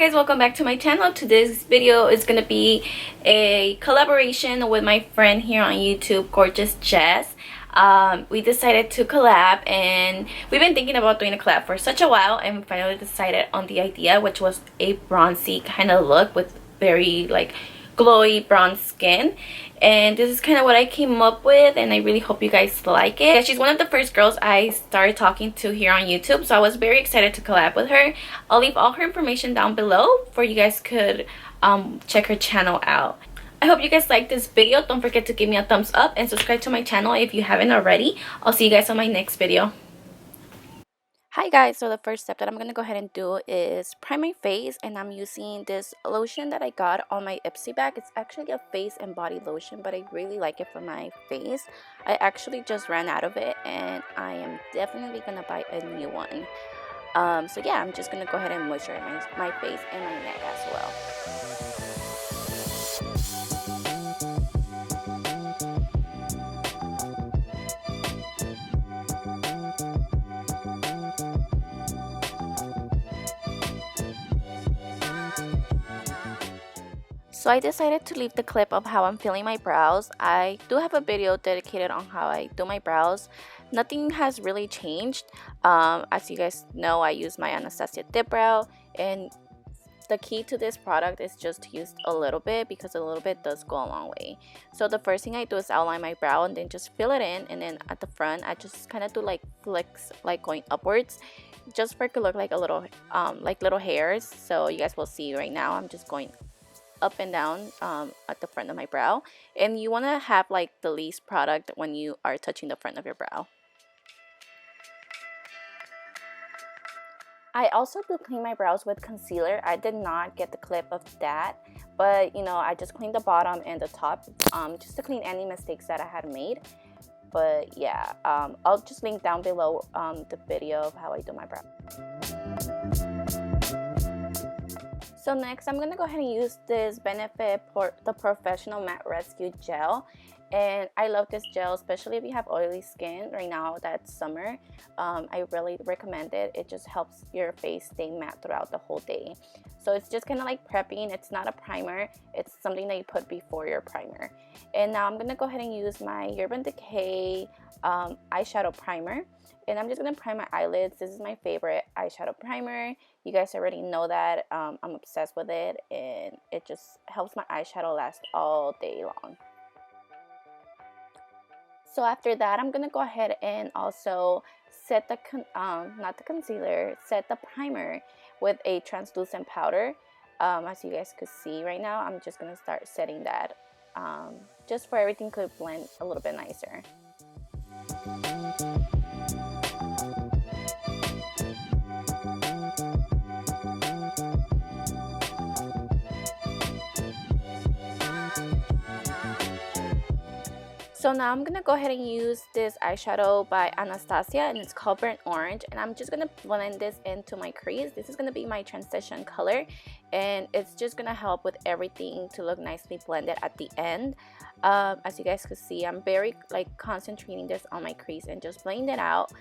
guys, welcome back to my channel. Today's video is gonna be a collaboration with my friend here on YouTube, Gorgeous Jess. We decided to collab, and we've been thinking about doing a collab for such a while, and we finally decided on the idea, which was a bronzy kind of look with very like glowy bronze skin. And this is kind of what I came up with, and I really hope you guys like it. Yeah, she's one of the first girls I started talking to here on YouTube, so I was very excited to collab with her. I'll leave all her information down below for you guys could check her channel out. I hope you guys like this video. Don't forget to give me a thumbs up and subscribe to my channel if you haven't already. I'll see you guys on my next video. Hi guys, so the first step that I'm going to go ahead and do is prime my face, and I'm using this lotion that I got on my Ipsy bag. It's actually a face and body lotion, but I really like it for my face. I actually just ran out of it, and I am definitely going to buy a new one. So yeah, I'm just going to go ahead and moisturize my face and my neck as well. So I decided to leave the clip of how I'm filling my brows. I do have a video dedicated on how I do my brows. Nothing has really changed. As you guys know, I use my Anastasia dip brow, and the key to this product is just to use a little bit, because a little bit does go a long way. So the first thing I do is outline my brow and then just fill it in, and then at the front I just kind of do like flicks, like going upwards, just for it to look like a little like little hairs. So you guys will see right now I'm just going up and down at the front of my brow, and you want to have like the least product when you are touching the front of your brow. I also do clean my brows with concealer. I did not get the clip of that, but you know, I just cleaned the bottom and the top just to clean any mistakes that I had made. But yeah, I'll just link down below the video of how I do my brow. So next, I'm going to go ahead and use this Benefit the Professional Matte Rescue Gel. And I love this gel, especially if you have oily skin. Right now, that's summer. I really recommend it. It just helps your face stay matte throughout the whole day. So it's just kind of like prepping. It's not a primer. It's something that you put before your primer. And now I'm going to go ahead and use my Urban Decay eyeshadow primer. And I'm just going to prime my eyelids. This is my favorite eyeshadow primer. You guys already know that. I'm obsessed with it, and it just helps my eyeshadow last all day long. So after that, I'm going to go ahead and also set the, not the concealer, set the primer with a translucent powder. As you guys could see right now, I'm just going to start setting that just for everything to blend a little bit nicer. So now I'm going to go ahead and use this eyeshadow by Anastasia, and it's called Burnt Orange, and I'm just going to blend this into my crease. This is going to be my transition color, and it's just going to help with everything to look nicely blended at the end. As you guys can see, I'm very like concentrating this on my crease and just blending it out.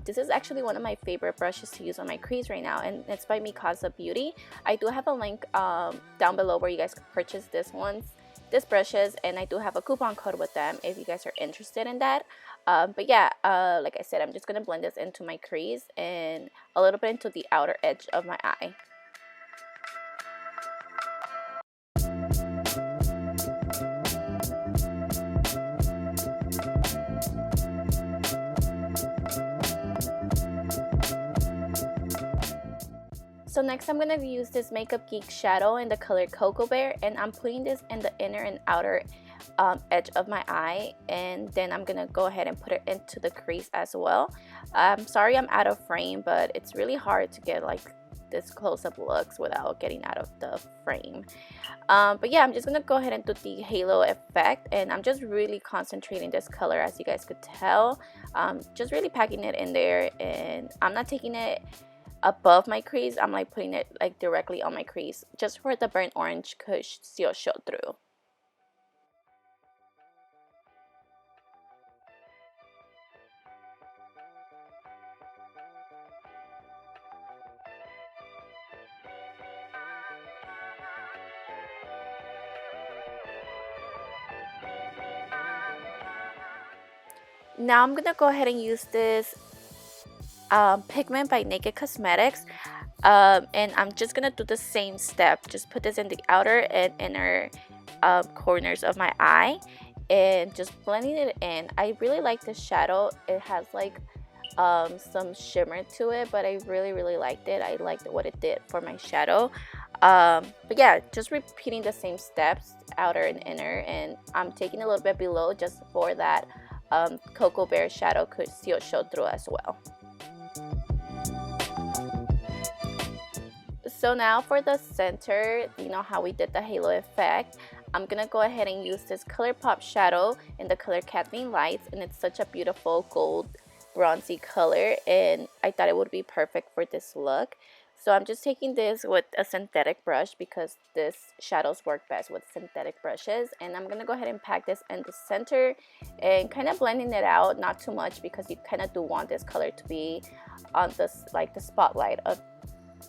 This is actually one of my favorite brushes to use on my crease right now, and it's by Mikasa Beauty. I do have a link down below where you guys can purchase these brushes, and I do have a coupon code with them if you guys are interested in that. But yeah, like I said, I'm just going to blend this into my crease and a little bit into the outer edge of my eye. So next, I'm going to use this Makeup Geek shadow in the color Cocoa Bear, and I'm putting this in the inner and outer edge of my eye, and then I'm going to go ahead and put it into the crease as well. I'm sorry I'm out of frame, but it's really hard to get like this close-up looks without getting out of the frame. But yeah, I'm just going to go ahead and do the halo effect, and I'm just really concentrating this color, as you guys could tell. Just really packing it in there, and I'm not taking it above my crease. I'm like putting it like directly on my crease, just for the burnt orange could still show through. Now I'm gonna go ahead and use this pigment by Naked Cosmetics, and I'm just gonna do the same step. Just put this in the outer and inner corners of my eye and just blending it in. I really like this shadow. It has like some shimmer to it, but I really liked it. I liked what it did for my shadow. But yeah, just repeating the same steps, outer and inner, and I'm taking a little bit below just for that cocoa bear shadow could still show through as well. So now for the center, you know how we did the halo effect, I'm gonna go ahead and use this ColourPop shadow in the color Kathleen Lights, and it's such a beautiful gold bronzy color, and I thought it would be perfect for this look. So I'm just taking this with a synthetic brush because this shadows work best with synthetic brushes, and I'm gonna go ahead and pack this in the center and kind of blending it out, not too much because you kind of do want this color to be on this, like the spotlight of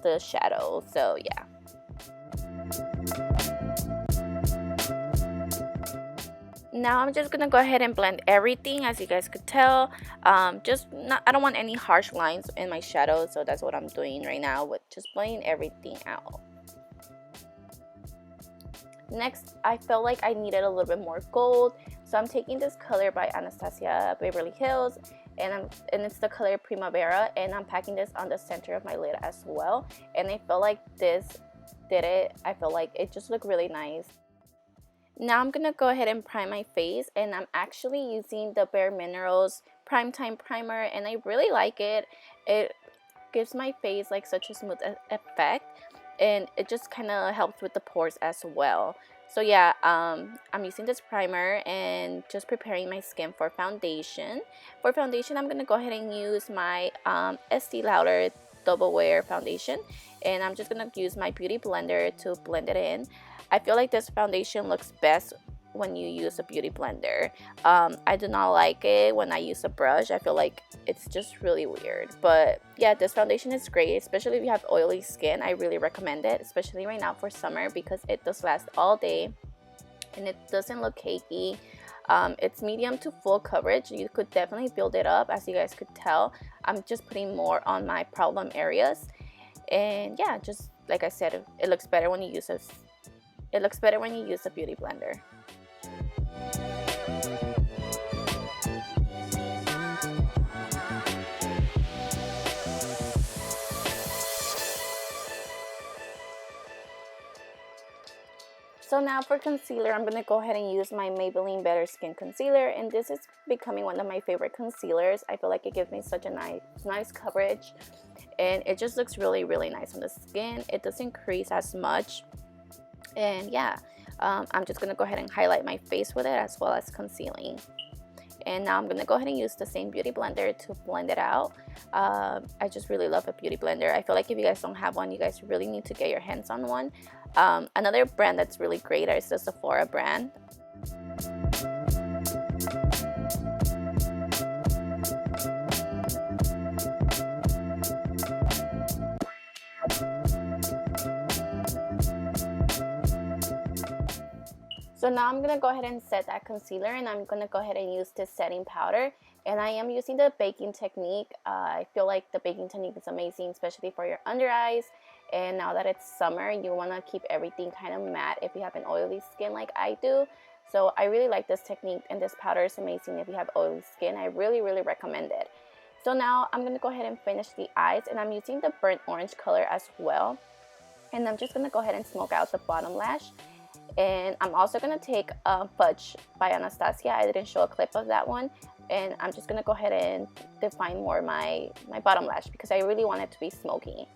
the shadow. So yeah. Now I'm just gonna go ahead and blend everything. As you guys could tell, I don't want any harsh lines in my shadow, so that's what I'm doing right now, with just blending everything out. Next, I felt like I needed a little bit more gold, so I'm taking this color by Anastasia Beverly Hills, and it's the color Primavera, and I'm packing this on the center of my lid as well. And I felt like this did it. I feel like it just looked really nice. Now I'm gonna go ahead and prime my face, and I'm actually using the Bare Minerals Prime Time Primer, and I really like it. It gives my face like such a smooth effect, and it just kind of helps with the pores as well. So yeah, I'm using this primer and just preparing my skin for foundation. For foundation, I'm gonna go ahead and use my Estee Lauder Double Wear foundation, and I'm just gonna use my beauty blender to blend it in. I feel like this foundation looks best when you use a beauty blender. I do not like it when I use a brush. I feel like it's just really weird. But yeah, this foundation is great, especially if you have oily skin. I really recommend it, especially right now for summer, because it does last all day and it doesn't look cakey. It's medium to full coverage. You could definitely build it up. As you guys could tell, I'm just putting more on my problem areas. And yeah, just like I said, it looks better when you use a beauty blender. So now for concealer, I'm going to go ahead and use my Maybelline Better Skin Concealer, and this is becoming one of my favorite concealers. I feel like it gives me such a nice coverage, and it just looks really nice on the skin. It doesn't crease as much, and yeah, I'm just going to go ahead and highlight my face with it as well as concealing. And now I'm going to go ahead and use the same beauty blender to blend it out. I just really love a beauty blender. I feel like if you guys don't have one, you guys really need to get your hands on one. Another brand that's really great is the Sephora brand. So now I'm going to go ahead and set that concealer, and I'm going to go ahead and use this setting powder. And I am using the baking technique. I feel like the baking technique is amazing, especially for your under eyes. And now that it's summer, you want to keep everything kind of matte if you have an oily skin like I do. So I really like this technique, and this powder is amazing if you have oily skin. I really recommend it. So now I'm going to go ahead and finish the eyes, and I'm using the burnt orange color as well. And I'm just going to go ahead and smoke out the bottom lash. And I'm also going to take Fudge by Anastasia. I didn't show a clip of that one. And I'm just going to go ahead and define more my bottom lash because I really want it to be smoky.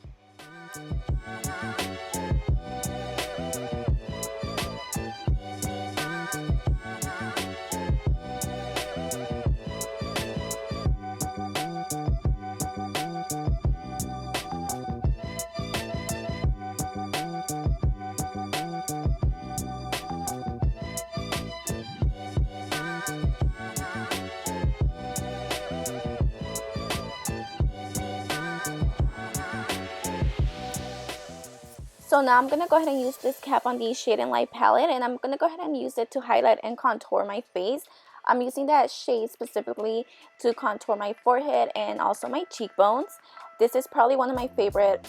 So now I'm going to go ahead and use this Kat Von D Shade and Light palette, and I'm going to go ahead and use it to highlight and contour my face. I'm using that shade specifically to contour my forehead and also my cheekbones. This is probably one of my favorite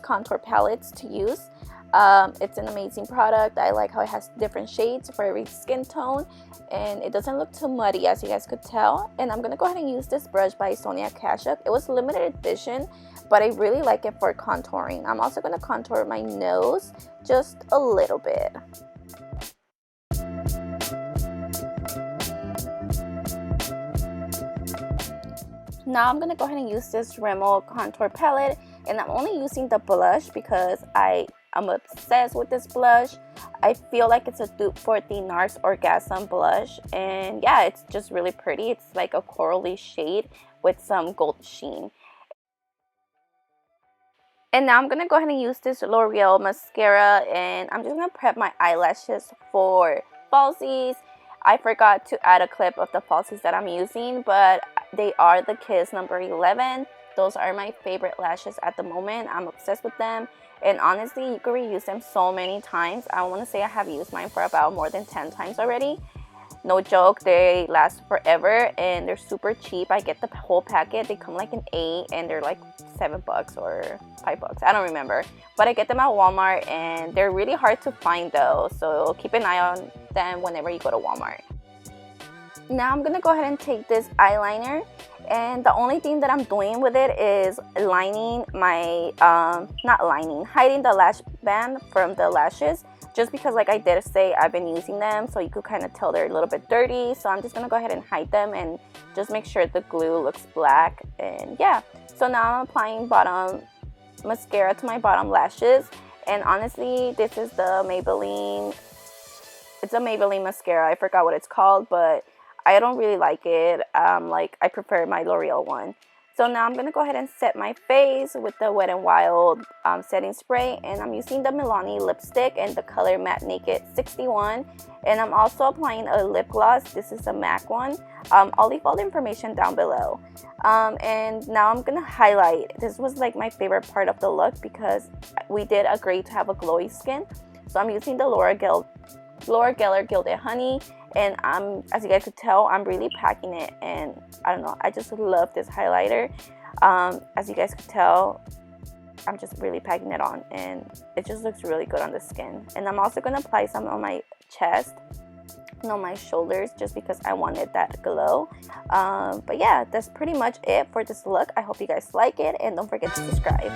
contour palettes to use. It's an amazing product. I like how it has different shades for every skin tone, and it doesn't look too muddy, as you guys could tell. And I'm gonna go ahead and use this brush by Sonia Kashuk. It was limited edition, but I really like it for contouring. I'm also gonna contour my nose just a little bit. Now I'm gonna go ahead and use this Rimmel contour palette, and I'm only using the blush because I'm obsessed with this blush. I feel like it's a dupe for the NARS Orgasm blush, and yeah, it's just really pretty. It's like a corally shade with some gold sheen. And now I'm gonna go ahead and use this L'Oreal mascara, and I'm just gonna prep my eyelashes for falsies. I forgot to add a clip of the falsies that I'm using, but they are the Kiss number 11. Those are my favorite lashes at the moment. I'm obsessed with them, and honestly, you can reuse them so many times. I want to say I have used mine for about more than 10 times already. No joke, they last forever, and they're super cheap. I get the whole packet. They come like an 8, and they're like $7 or $5. I don't remember, but I get them at Walmart, and they're really hard to find though, so keep an eye on them whenever you go to Walmart. Now I'm gonna go ahead and take this eyeliner, and the only thing that I'm doing with it is lining my hiding the lash band from the lashes, just because, like I did say, I've been using them, so you could kind of tell they're a little bit dirty. So I'm just gonna go ahead and hide them and just make sure the glue looks black. And yeah, so now I'm applying bottom mascara to my bottom lashes, and honestly, this is the Maybelline. It's a Maybelline mascara. I forgot what it's called, but I don't really like it. I prefer my L'Oreal one. So now I'm going to go ahead and set my face with the Wet n Wild setting spray. And I'm using the Milani lipstick in the color Matte Naked 61. And I'm also applying a lip gloss. This is a MAC one. I'll leave all the information down below. And now I'm going to highlight. This was like my favorite part of the look because we did agree to have a glowy skin. So I'm using the Laura Geller Gilded Honey. And as you guys could tell, I'm really packing it, and I don't know, I just love this highlighter. As you guys could tell, I'm just really packing it on, and it just looks really good on the skin. And I'm also going to apply some on my chest and on my shoulders, just because I wanted that glow. But yeah, that's pretty much it for this look. I hope you guys like it, and don't forget to subscribe.